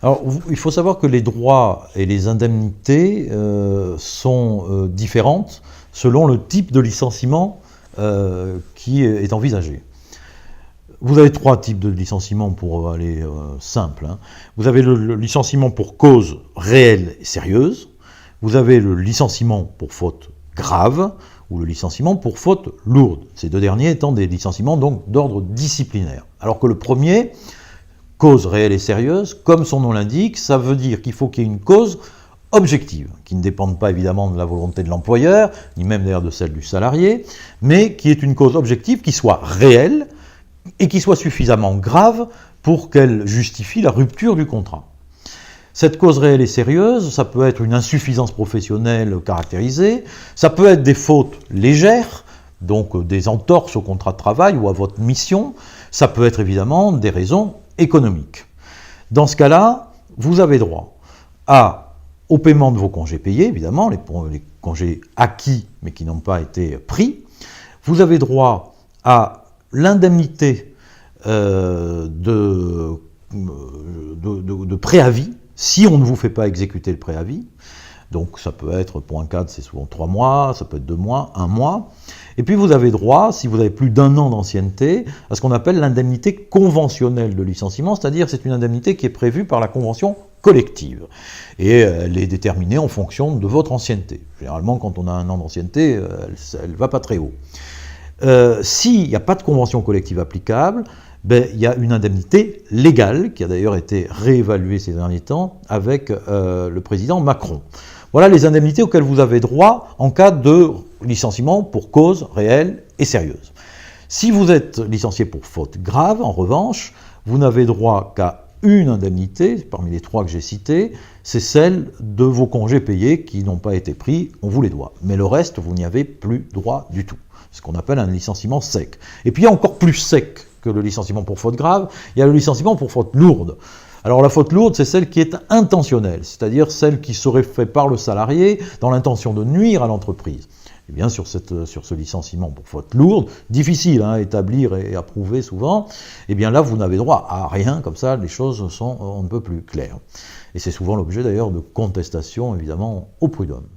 Alors, il faut savoir que les droits et les indemnités sont différentes selon le type de licenciement qui est envisagé. Vous avez trois types de licenciements pour aller simple. Vous avez le licenciement pour cause réelle et sérieuse. Vous avez le licenciement pour faute grave ou le licenciement pour faute lourde. Ces deux derniers étant des licenciements donc d'ordre disciplinaire. Alors que le premier, cause réelle et sérieuse, comme son nom l'indique, ça veut dire qu'il faut qu'il y ait une cause objective, qui ne dépende pas évidemment de la volonté de l'employeur, ni même d'ailleurs de celle du salarié, mais qui est une cause objective qui soit réelle et qui soit suffisamment grave pour qu'elle justifie la rupture du contrat. Cette cause réelle et sérieuse, ça peut être une insuffisance professionnelle caractérisée, ça peut être des fautes légères, donc des entorses au contrat de travail ou à votre mission, ça peut être évidemment des raisons économiques. Dans ce cas-là, vous avez droit au paiement de vos congés payés, évidemment, les congés acquis mais qui n'ont pas été pris. Vous avez droit à l'indemnité de préavis, si on ne vous fait pas exécuter le préavis. Donc ça peut être, pour un cadre, c'est souvent 3 mois, ça peut être 2 mois, 1 mois. Et puis vous avez droit, si vous avez plus d'1 an d'ancienneté, à ce qu'on appelle l'indemnité conventionnelle de licenciement, c'est-à-dire c'est une indemnité qui est prévue par la convention collective. Et elle est déterminée en fonction de votre ancienneté. Généralement, quand on a 1 an d'ancienneté, elle ne va pas très haut. S'il n'y a pas de convention collective applicable, il y a une indemnité légale, qui a d'ailleurs été réévaluée ces derniers temps avec le président Macron. Voilà les indemnités auxquelles vous avez droit en cas de licenciement pour cause réelle et sérieuse. Si vous êtes licencié pour faute grave, en revanche, vous n'avez droit qu'à une indemnité, parmi les 3 que j'ai cités, c'est celle de vos congés payés qui n'ont pas été pris, on vous les doit. Mais le reste, vous n'y avez plus droit du tout. C'est ce qu'on appelle un licenciement sec. Et puis il y a encore plus sec que le licenciement pour faute grave, il y a le licenciement pour faute lourde. Alors la faute lourde, c'est celle qui est intentionnelle, c'est-à-dire celle qui serait faite par le salarié dans l'intention de nuire à l'entreprise. Et bien sur ce licenciement pour faute lourde, difficile à établir et à prouver souvent, et bien là vous n'avez droit à rien, comme ça les choses sont un peu plus claires. Et c'est souvent l'objet d'ailleurs de contestations évidemment au prud'homme.